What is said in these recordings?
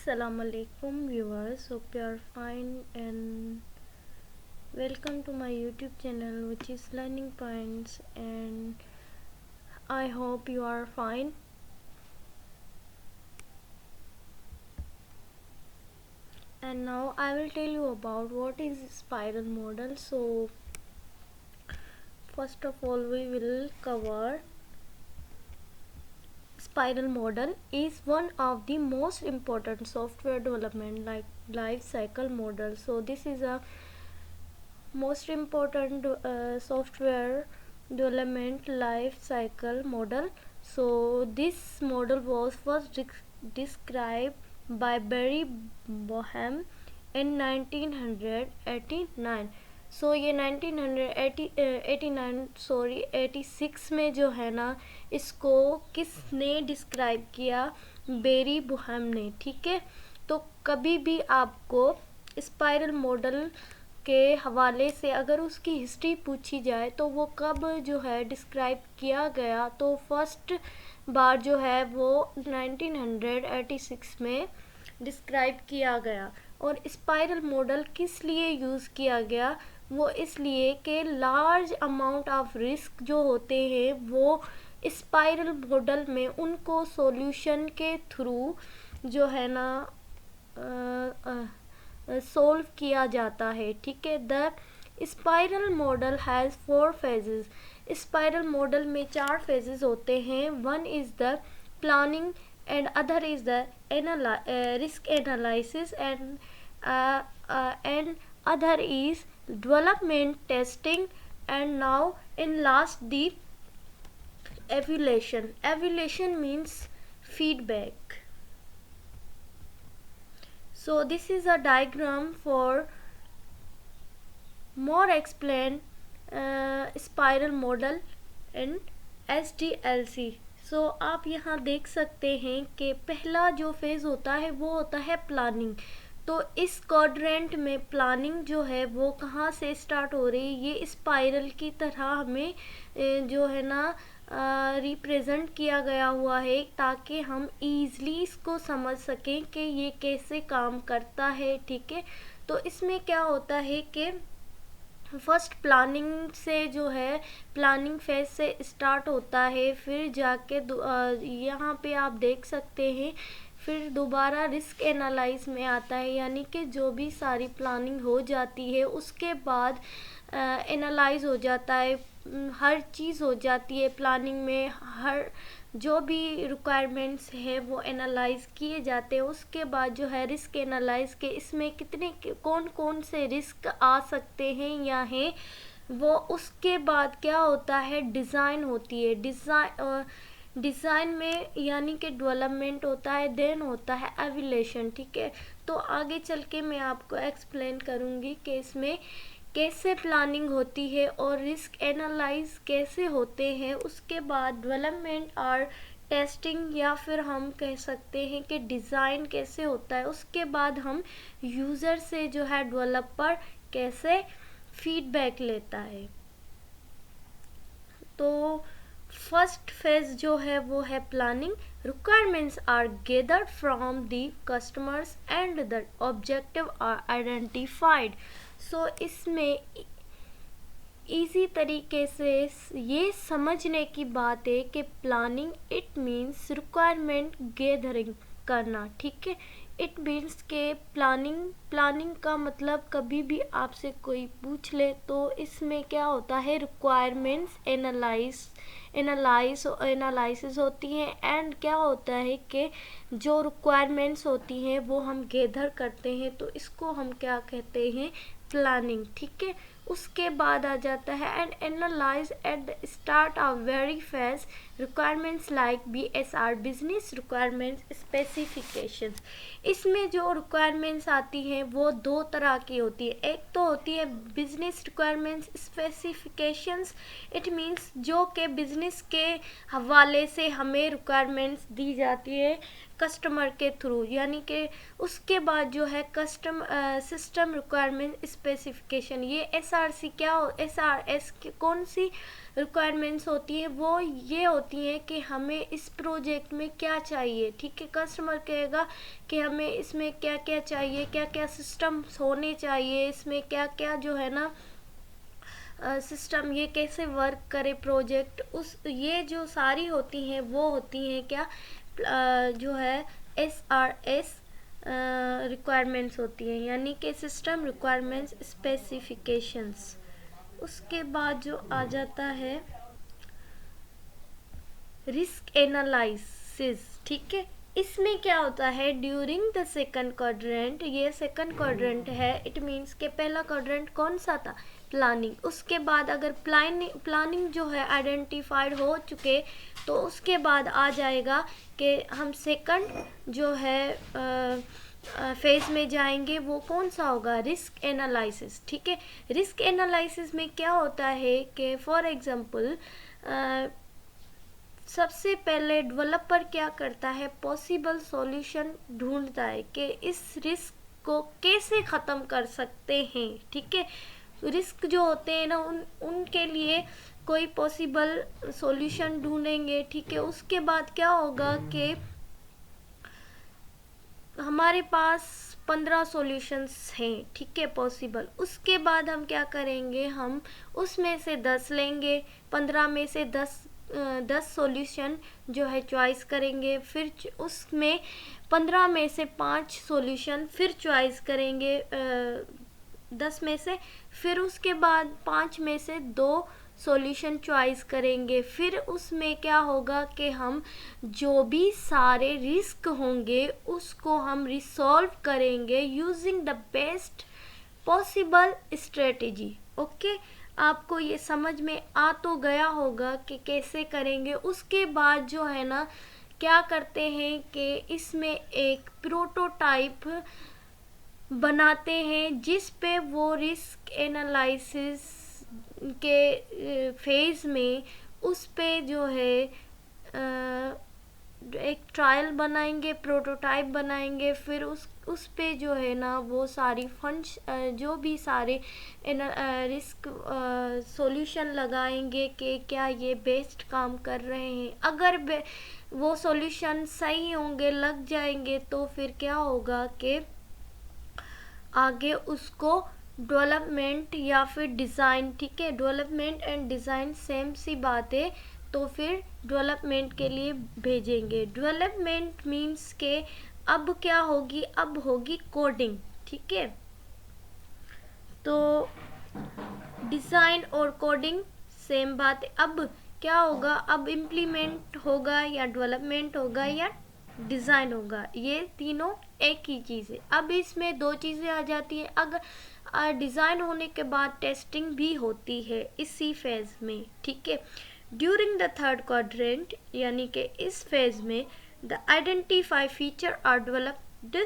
Assalamu alaikum viewers, hope you are fine and welcome to my YouTube channel which is Learning Points, and I hope you are fine. And now I will tell you about what is spiral model. So first of all we will cover spiral model is one of the most important software development like life cycle model. So this is a most important software development life cycle model. So this model was first described by Barry Boehm in 1989. सो ये 1986 में जो है ना इसको किसने describe किया? Berry बुहम ने, ठीक है। तो कभी भी आपको स्पाइरल मॉडल के हवाले से अगर उसकी हिस्ट्री पूछी जाए तो वो कब जो है डिस्क्राइब किया गया, तो फर्स्ट बार जो है वो 1986 में डिस्क्राइब किया गया। और स्पाइरल मॉडल किस लिए यूज़ किया गया? वो इसलिए कि लार्ज अमाउंट ऑफ रिस्क जो होते हैं वो स्पाइरल मॉडल में उनको सॉल्यूशन के थ्रू जो है ना सोल्व किया जाता है, ठीक है। The spiral model has 4 phases. Spiral model में 4 फेजेस होते हैं। One is the planning and other is the risk analysis and other is development testing, and now in last the evaluation. Evaluation means feedback. So this is a diagram for more explain spiral model in SDLC. सो आप यहाँ देख सकते हैं कि पहला जो phase होता है वो होता है प्लानिंग। तो इस क्वाड्रेंट में प्लानिंग जो है वो कहाँ से स्टार्ट हो रही है, ये स्पाइरल की तरह हमें जो है ना रिप्रेजेंट किया गया हुआ है ताकि हम ईज़िली इसको समझ सकें कि ये कैसे काम करता है, ठीक है। तो इसमें क्या होता है कि फर्स्ट प्लानिंग से जो है प्लानिंग फेज से स्टार्ट होता है, फिर जाके यहाँ पे आप देख सकते हैं फिर दोबारा रिस्क एनालाइज में आता है, यानी कि जो भी सारी प्लानिंग हो जाती है उसके बाद एनालाइज हो जाता है, हर चीज़ हो जाती है प्लानिंग में, हर जो भी रिक्वायरमेंट्स है वो एनालाइज किए जाते हैं। उसके बाद जो है रिस्क एनालाइज के इसमें कितने कौन कौन से रिस्क आ सकते हैं या हैं वो, उसके बाद क्या होता है डिज़ाइन होती है। डिज़ाइन में यानी कि डेवलपमेंट होता है, देन होता है एवेल्यूशन, ठीक है। तो आगे चल के मैं आपको एक्सप्लेन करूँगी कि इसमें कैसे प्लानिंग होती है और रिस्क एनालाइज कैसे होते हैं। उसके बाद डेवलपमेंट और टेस्टिंग या फिर हम कह सकते हैं कि डिज़ाइन कैसे होता है। उसके बाद हम यूज़र से जो है डेवलपर कैसे फीडबैक लेता है। तो फर्स्ट फेज जो है वो है planning. Requirements are gathered from the customers and the objective are identified. So इसमें इजी तरीके से ये समझने की बात है कि planning it means requirement gathering करना, ठीक है। इट मीन्स के प्लानिंग का मतलब कभी भी आपसे कोई पूछ ले तो इसमें क्या होता है रिक्वायरमेंट्स एनालाइसिस होती हैं, एंड क्या होता है कि जो रिक्वायरमेंट्स होती हैं वो हम गैदर करते हैं, तो इसको हम क्या कहते हैं प्लानिंग, ठीक है। उसके बाद आ जाता है and analyse at the start of very phase requirements like BSR business requirements specifications. इसमें जो रिक्वायरमेंट्स आती हैं वो 2 तरह की होती है। एक तो होती है business requirements specifications, it means जो कि बिजनेस के हवाले से हमें रिक्वायरमेंट्स दी जाती है कस्टमर के थ्रू, यानी कि उसके बाद जो है सिस्टम रिक्वायरमेंट स्पेसिफिकेशन। ये SRC क्या SRS कौन सी रिक्वायरमेंट्स होती हैं वो ये होती हैं कि हमें इस प्रोजेक्ट में क्या चाहिए, ठीक है। कस्टमर कहेगा कि हमें इसमें क्या क्या चाहिए, क्या क्या सिस्टम्स होने चाहिए, इसमें क्या क्या जो है ना सिस्टम, ये कैसे वर्क करे प्रोजेक्ट, उस ये जो सारी होती हैं वो होती हैं क्या जो है SRS रिक्वायरमेंट्स होती हैं, यानी कि सिस्टम रिक्वायरमेंट्स स्पेसिफिकेशंस। उसके बाद जो आ जाता है रिस्क एनालिसिस, ठीक है। इसमें क्या होता है, ड्यूरिंग द सेकंड क्वाड्रेंट, ये सेकंड क्वाड्रेंट है, इट मीन्स के पहला क्वाड्रेंट कौन सा था, प्लानिंग। उसके बाद अगर प्लानिंग जो है आइडेंटिफाइड हो चुके तो उसके बाद आ जाएगा कि हम सेकंड जो है फेज में जाएंगे, वो कौन सा होगा, रिस्क एनालिसिस, ठीक है। रिस्क एनालिसिस में क्या होता है कि फॉर एग्जांपल सबसे पहले डेवलपर क्या करता है, पॉसिबल सॉल्यूशन ढूंढता है कि इस रिस्क को कैसे ख़त्म कर सकते हैं, ठीक है। रिस्क जो होते हैं ना उनके लिए कोई पॉसिबल सॉल्यूशन ढूंढेंगे, ठीक है। उसके बाद क्या होगा कि हमारे पास 15 सॉल्यूशंस हैं, ठीक है, पॉसिबल। उसके बाद हम क्या करेंगे, हम उसमें से 10 लेंगे, 15 में से 10 सॉल्यूशन जो है चॉइस करेंगे, फिर उसमें 15 में से 5 सॉल्यूशन फिर चॉइस करेंगे 10 में से, फिर उसके बाद 5 में से 2 सॉल्यूशन चॉइस करेंगे। फिर उसमें क्या होगा कि हम जो भी सारे रिस्क होंगे उसको हम रिसॉल्व करेंगे using the best possible strategy, okay. आपको ये समझ में आ तो गया होगा कि कैसे करेंगे। उसके बाद जो है ना क्या करते हैं कि इसमें एक प्रोटोटाइप बनाते हैं जिस पे वो रिस्क एनालिसिस के फेज में उस पे जो है एक ट्रायल बनाएंगे, प्रोटोटाइप बनाएंगे, फिर उस पे जो है ना वो सारी फंड्स जो भी सारे रिस्क सॉल्यूशन लगाएंगे कि क्या ये बेस्ट काम कर रहे हैं। अगर वो सॉल्यूशन सही होंगे, लग जाएंगे, तो फिर क्या होगा कि आगे उसको डेवलपमेंट या फिर डिज़ाइन, ठीक है, डेवलपमेंट एंड डिज़ाइन सेम सी बात है, तो फिर डेवलपमेंट के लिए भेजेंगे। डेवलपमेंट मीन्स के अब क्या होगी, अब होगी कोडिंग, ठीक है। तो डिज़ाइन और कोडिंग सेम बात है। अब क्या होगा, अब इम्प्लीमेंट होगा या डेवलपमेंट होगा या डिज़ाइन होगा, ये तीनों एक ही चीज़ है। अब इसमें 2 चीज़ें आ जाती हैं। अगर डिज़ाइन होने के बाद टेस्टिंग भी होती है इसी फेज़ में, ठीक है। ड्यूरिंग द थर्ड क्वाड्रेंट, यानी कि इस फेज़ में the identify feature are developed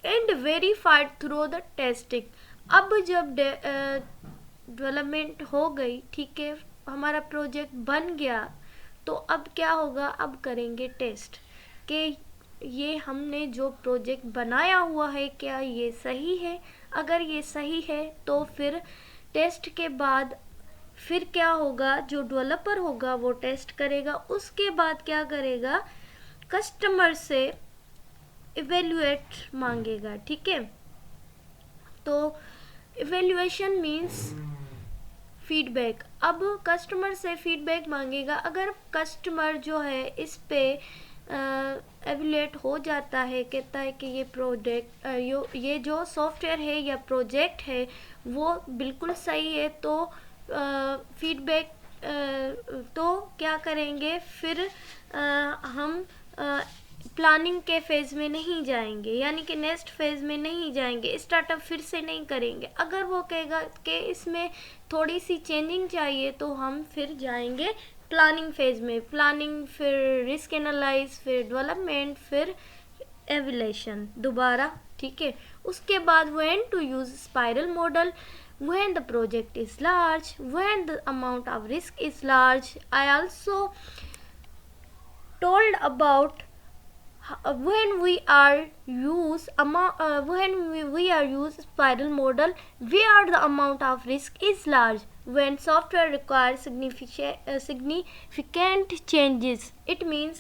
and verified through the testing. अब जब डेवलपमेंट हो गई, ठीक है, हमारा प्रोजेक्ट बन गया, तो अब क्या होगा, अब करेंगे टेस्ट कि ये हमने जो प्रोजेक्ट बनाया हुआ है क्या ये सही है। अगर ये सही है तो फिर टेस्ट के बाद फिर क्या होगा, जो डेवलपर होगा वो टेस्ट करेगा। उसके बाद क्या करेगा, कस्टमर से इवेल्युएट मांगेगा, ठीक है। तो इवेल्युएशन मीन्स फीडबैक। अब कस्टमर से फीडबैक मांगेगा। अगर कस्टमर जो है इस पे एवेल्युएट हो जाता है, कहता है कि ये प्रोजेक्ट ये जो सॉफ्टवेयर है या प्रोजेक्ट है वो बिल्कुल सही है, तो फीडबैक तो क्या करेंगे, फिर हम प्लानिंग के फेज़ में नहीं जाएंगे, यानी कि नेक्स्ट फेज़ में नहीं जाएंगे, स्टार्टअप फिर से नहीं करेंगे। अगर वो कहेगा कि इसमें थोड़ी सी चेंजिंग चाहिए तो हम फिर जाएंगे प्लानिंग फेज़ में। प्लानिंग, फिर रिस्क एनालाइज, फिर डेवलपमेंट, फिर एवल्यूएशन दोबारा, ठीक है। उसके बाद when to use spiral model, when the project is large, when the amount of risk is large. I also told about when we are use spiral model, where the amount of risk is large, when software requires significant changes. It means